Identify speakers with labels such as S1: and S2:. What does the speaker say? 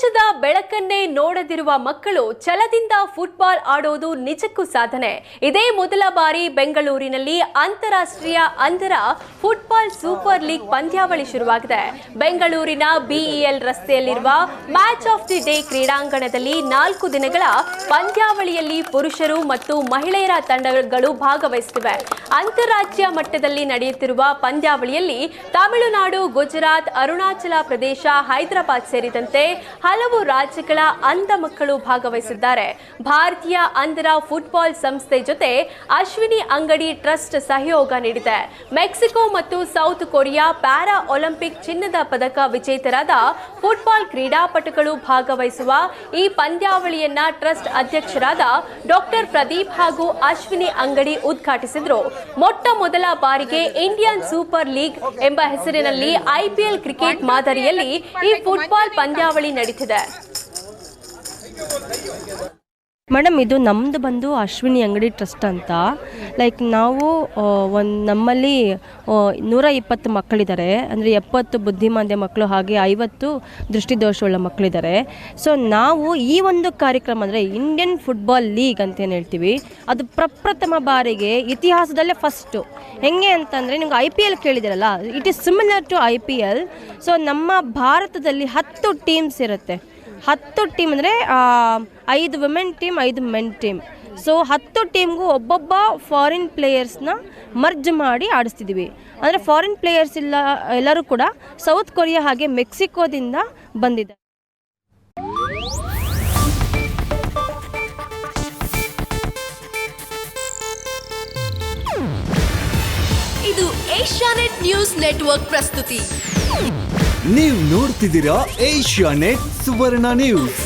S1: ಪ್ರಪಂಚದ ಬೆಳಕನ್ನೇ ನೋಡದಿರುವ ಮಕ್ಕಳು ಛಲದಿಂದ ಫುಟ್ಬಾಲ್ ಆಡೋದು ನಿಜಕ್ಕೂ ಸಾಧನೆ. ಇದೇ ಮೊದಲ ಬಾರಿ ಬೆಂಗಳೂರಿನಲ್ಲಿ ಅಂತಾರಾಷ್ಟ್ರೀಯ ಅಂಧರ ಫುಟ್ಬಾಲ್ ಸೂಪರ್ ಲೀಗ್ ಪಂದ್ಯಾವಳಿ ಶುರುವಾಗಿದೆ. ಬೆಂಗಳೂರಿನ ಬಿಇಎಲ್ ರಸ್ತೆಯಲ್ಲಿರುವ ಮ್ಯಾಚ್ ಆಫ್ ದಿ ಡೇ ಕ್ರೀಡಾಂಗಣದಲ್ಲಿ 4 ದಿನಗಳ ಪಂದ್ಯಾವಳಿಯಲ್ಲಿ ಪುರುಷರು ಮತ್ತು ಮಹಿಳೆಯರ ತಂಡಗಳು ಭಾಗವಹಿಸುತ್ತಿವೆ. ಅಂತಾರಾಜ್ಯ ಮಟ್ಟದಲ್ಲಿ ನಡೆಯುತ್ತಿರುವ ಪಂದ್ಯಾವಳಿಯಲ್ಲಿ ತಮಿಳುನಾಡು, ಗುಜರಾತ್, ಅರುಣಾಚಲ ಪ್ರದೇಶ, ಹೈದರಾಬಾದ್ ಸೇರಿದಂತೆ ಹಲವು ರಾಜ್ಯಗಳ ಅಂಧ ಮಕ್ಕಳು ಭಾಗವಹಿಸಿದ್ದಾರೆ. ಭಾರತೀಯ ಅಂಧರ ಫುಟ್ಬಾಲ್ ಸಂಸ್ಥೆ ಜೊತೆ ಅಶ್ವಿನಿ ಅಂಗಡಿ ಟ್ರಸ್ಟ್ ಸಹಯೋಗ ನೀಡಿದೆ. ಮೆಕ್ಸಿಕೋ ಮತ್ತು ಸೌತ್ ಕೊರಿಯಾ ಪ್ಯಾರಾ ಒಲಿಂಪಿಕ್ ಚಿನ್ನದ ಪದಕ ವಿಜೇತರಾದ ಫುಟ್ಬಾಲ್ ಕ್ರೀಡಾಪಟುಗಳು ಭಾಗವಹಿಸುವ ಈ ಪಂದ್ಯಾವಳಿಯನ್ನ ಟ್ರಸ್ಟ್ ಅಧ್ಯಕ್ಷರಾದ ಡಾಕ್ಟರ್ ಪ್ರದೀಪ್ ಹಾಗೂ ಅಶ್ವಿನಿ ಅಂಗಡಿ ಉದ್ಘಾಟಿಸಿದರು. ಮೊಟ್ಟ ಮೊದಲ ಬಾರಿಗೆ ಇಂಡಿಯನ್ ಸೂಪರ್ ಲೀಗ್ ಎಂಬ ಹೆಸರಿನಲ್ಲಿ ಐಪಿಎಲ್ ಕ್ರಿಕೆಟ್ ಮಾದರಿಯಲ್ಲಿ ಈ ಫುಟ್ಬಾಲ್ ಪಂದ್ಯಾವಳಿ ನಡೀತಿದೆ.
S2: ಮೇಡಮ್, ಇದು ನಮ್ಮದು ಬಂದು ಅಶ್ವಿನಿ ಅಂಗಡಿ ಟ್ರಸ್ಟ್ ಅಂತ. ನಾವು ನಮ್ಮಲ್ಲಿ 120 ಮಕ್ಕಳಿದ್ದಾರೆ. ಅಂದರೆ 70 ಬುದ್ಧಿಮಾಂದ್ಯ ಮಕ್ಕಳು, ಹಾಗೆ 50 ದೃಷ್ಟಿದೋಷವುಳ್ಳ ಮಕ್ಕಳಿದ್ದಾರೆ. ಸೊ ನಾವು ಈ ಒಂದು ಕಾರ್ಯಕ್ರಮ ಅಂದರೆ ಇಂಡಿಯನ್ ಫುಟ್ಬಾಲ್ ಲೀಗ್ ಅಂತೇನು ಹೇಳ್ತೀವಿ, ಅದು ಪ್ರಪ್ರಥಮ ಬಾರಿಗೆ ಇತಿಹಾಸದಲ್ಲೇ ಫಸ್ಟು. ಹೆಂಗೆ ಅಂತಂದರೆ, ನಿಮ್ಗೆ IPL ಕೇಳಿದಿರಲ್ಲ, it is similar to IPL. So ನಮ್ಮ ಭಾರತದಲ್ಲಿ 10 ಟೀಮ್ಸ್ ಇರುತ್ತೆ. 10 ಟೀಮ್ ಅಂದರೆ 5 women team, 5 men team. So 10 ಟೀಮ್ಗೂ ಒಬ್ಬೊಬ್ಬ ಫಾರಿನ್ ಪ್ಲೇಯರ್ಸ್ನ ಮರ್ಜ್ ಮಾಡಿ ಆಡಿಸ್ತಿದ್ದೀವಿ. ಅಂದರೆ ಫಾರಿನ್ ಪ್ಲೇಯರ್ಸ್ ಎಲ್ಲರೂ ಕೂಡ ಸೌತ್ ಕೊರಿಯಾ ಹಾಗೆ ಮೆಕ್ಸಿಕೋದಿಂದ ಬಂದಿದ್ದಾರೆ.
S3: ಇದು ಏಷ್ಯಾನೆಟ್ ನ್ಯೂಸ್ ನೆಟ್ವರ್ಕ್ ಪ್ರಸ್ತುತಿ.
S4: ನೀವು ನೋಡ್ತಿದ್ದೀರಾ ಏಷ್ಯಾನೆಟ್ ಸುವರ್ಣ ನ್ಯೂಸ್.